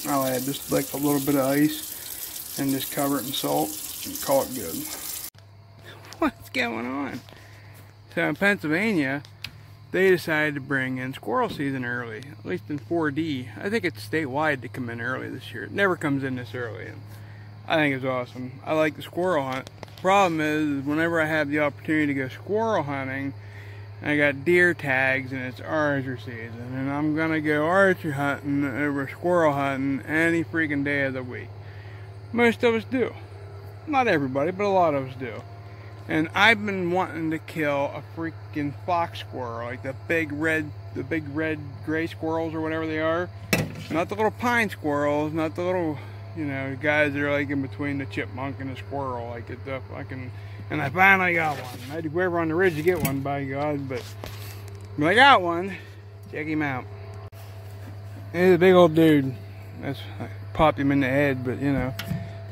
I'll add just like a little bit of ice and just cover it in salt and call it good. What's going on? So in Pennsylvania, they decided to bring in squirrel season early, at least in 4D. I think it's statewide to come in early this year. It never comes in this early. And I think it's awesome. I like the squirrel hunt. Problem is, whenever I have the opportunity to go squirrel hunting, I got deer tags and it's archery season, and I'm gonna go archery hunting over squirrel hunting any freaking day of the week. Most of us do. Not everybody, but a lot of us do. And I've been wanting to kill a freaking fox squirrel, like the big red gray squirrels or whatever they are. Not the little pine squirrels, not the little, you know, guys that are like in between the chipmunk and the squirrel, like it's the fucking. And I finally got one. I had to go over on the ridge to get one, by God, but when I got one, check him out. He's a big old dude. I popped him in the head, but you know,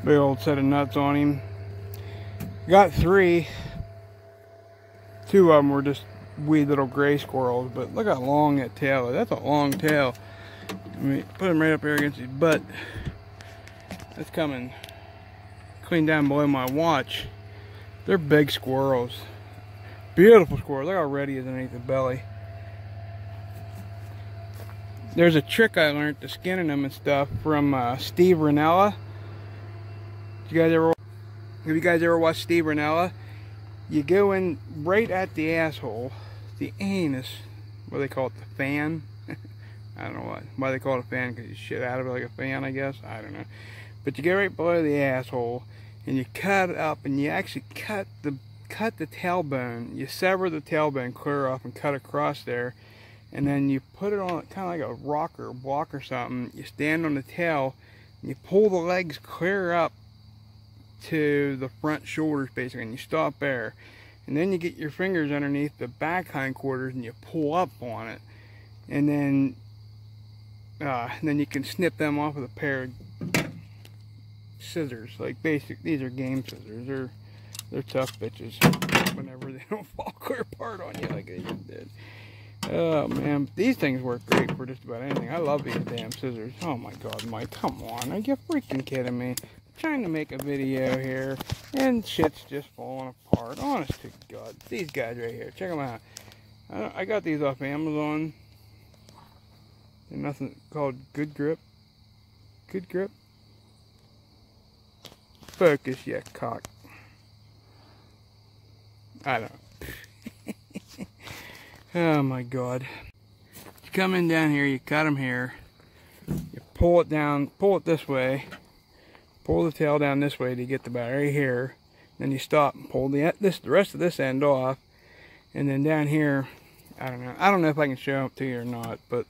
big old set of nuts on him. Got 3. 2 of them were just wee little gray squirrels, but look how long that tail is. That's a long tail. Let me put him right up here against his butt. That's coming clean down below my watch. They're big squirrels. Beautiful squirrels. Look how red he is underneath the belly. There's a trick I learned to skinning them and stuff from Steve Rinella. Have you guys ever watched Steve Rinella? You go in right at the asshole, the anus, what do they call it, the fan? I don't know why they call it a fan, because you shit out of it like a fan, I guess. I don't know. But you go right below the asshole, and you cut it up, and you actually cut the tailbone. You sever the tailbone clear off and cut across there, and then you put it on kind of like a rocker or block or something. You stand on the tail, and you pull the legs clear up to the front shoulders basically, and you stop there. And then you get your fingers underneath the back hindquarters and you pull up on it, and then you can snip them off with a pair of scissors. Like these are game scissors. They're tough bitches whenever they don't fall clear apart on you like they just did. Oh man, these things work great for just about anything. I love these damn scissors. Oh my God, Mike, come on, are you freaking kidding me? I'm trying to make a video here and shit's just falling apart. Honest to God, these guys right here, check them out. I got these off Amazon. They're nothing called Good Grip. Good Grip. Focus, yeah, cock. I don't know. Oh my God. You come in down here, you cut them here, you pull it down, pull it this way, pull the tail down this way to get the about right here, then you stop and pull the rest of this end off, and then down here, I don't know if I can show it to you or not, but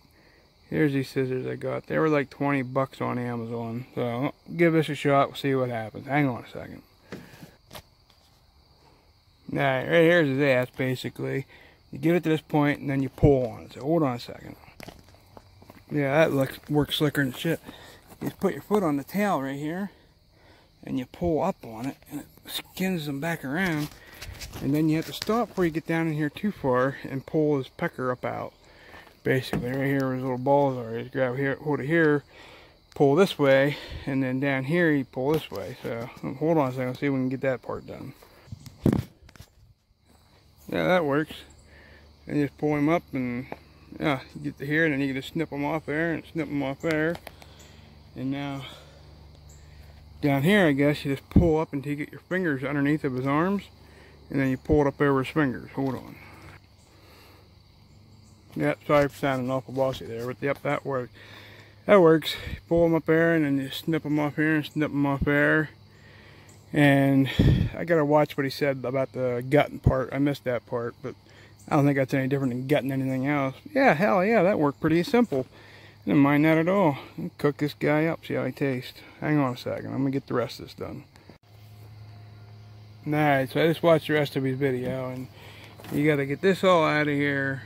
here's these scissors I got. They were like 20 bucks on Amazon, so give this a shot, we'll see what happens. Hang on a second. Alright, right here's his ass basically. You get it to this point and then you pull on it. So hold on a second. Yeah, that works slicker than shit. You just put your foot on the tail right here and you pull up on it and it skins them back around, and then you have to stop before you get down in here too far and pull his pecker up out. Basically right here where his little balls are. You just grab here, hold it here, pull this way, and then down here you pull this way. So hold on a second, see if we can get that part done. Yeah, that works. And you just pull him up, and yeah, you get to here, and then you can just snip them off there and snip them off there. And now down here, I guess you just pull up until you get your fingers underneath of his arms, and then you pull it up over his fingers. Hold on. Yep, sorry for sounding awful bossy there, but yep, that works. That works. You pull them up there, and then you snip them off here and snip them off there. And I gotta watch what he said about the gutting part. I missed that part, but I don't think that's any different than gutting anything else. Yeah, hell yeah, that worked pretty simple. I didn't mind that at all. Cook this guy up, see how he tastes. Hang on a second, I'm gonna get the rest of this done. Alright, so I just watched the rest of his video, and you gotta get this all out of here,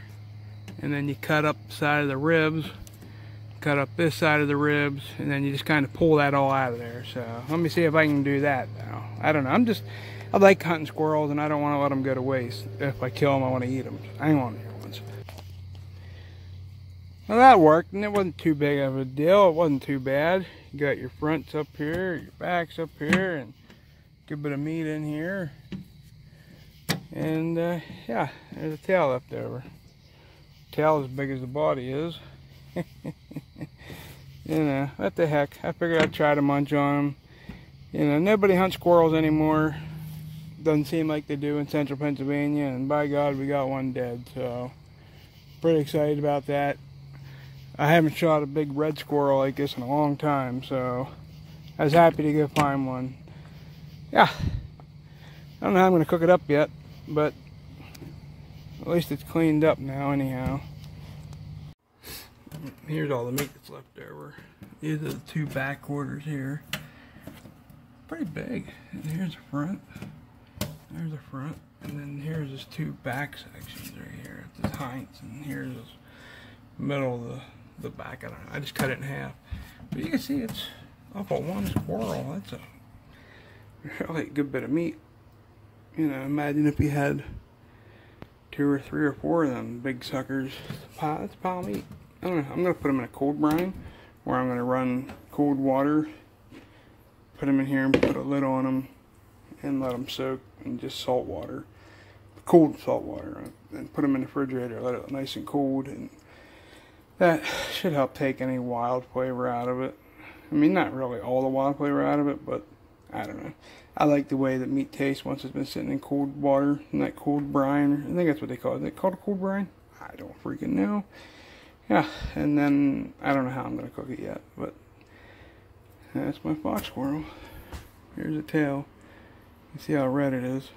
and then you cut up the side of the ribs, cut up this side of the ribs, and then you just kind of pull that all out of there. So let me see if I can do that now. I don't know, I like hunting squirrels, and I don't want to let them go to waste. If I kill them, I want to eat them. Hang on here once. Well, that worked, and it wasn't too big of a deal. It wasn't too bad. You got your fronts up here, your backs up here, and a good bit of meat in here. And yeah, there's a tail left over. Tail as big as the body is. You know, what the heck. I figured I'd try to munch on them. You know, nobody hunts squirrels anymore. Doesn't seem like they do in central Pennsylvania, and by God, we got one dead, so pretty excited about that. I haven't shot a big red squirrel like this in a long time, so I was happy to go find one. Yeah, I don't know how I'm going to cook it up yet, but at least it's cleaned up now anyhow. Here's all the meat that's left over. These are the two back quarters here. Pretty big. And here's the front. There's the front. And then here's just two back sections right here. It's the hinds, and here's this middle of the back. I don't know. I just cut it in half. But you can see it's off of one squirrel. That's a really good bit of meat. You know, imagine if you had 2 or 3 or 4 of them big suckers. That's a pile of meat. I don't know. I'm going to put them in a cold brine, where I'm going to run cold water, put them in here and put a lid on them, and let them soak in just salt water, cold salt water, and put them in the refrigerator, let it nice and cold, and that should help take any wild flavor out of it. I mean, not really all the wild flavor out of it, but I don't know. I like the way the meat tastes once it's been sitting in cold water, in that cold brine. I think that's what they call it. Is it called a cold brine? I don't freaking know. Yeah, and then I don't know how I'm going to cook it yet, but that's my fox squirrel. Here's the tail. You see how red it is.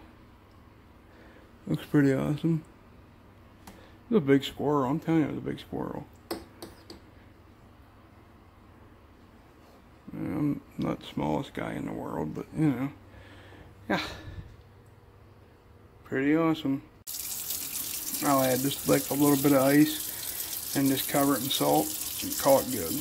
Looks pretty awesome. It's a big squirrel. I'm telling you, it was a big squirrel. I'm not the smallest guy in the world, but you know, yeah, pretty awesome. I'll add just like a little bit of ice and just cover it in salt and call it good.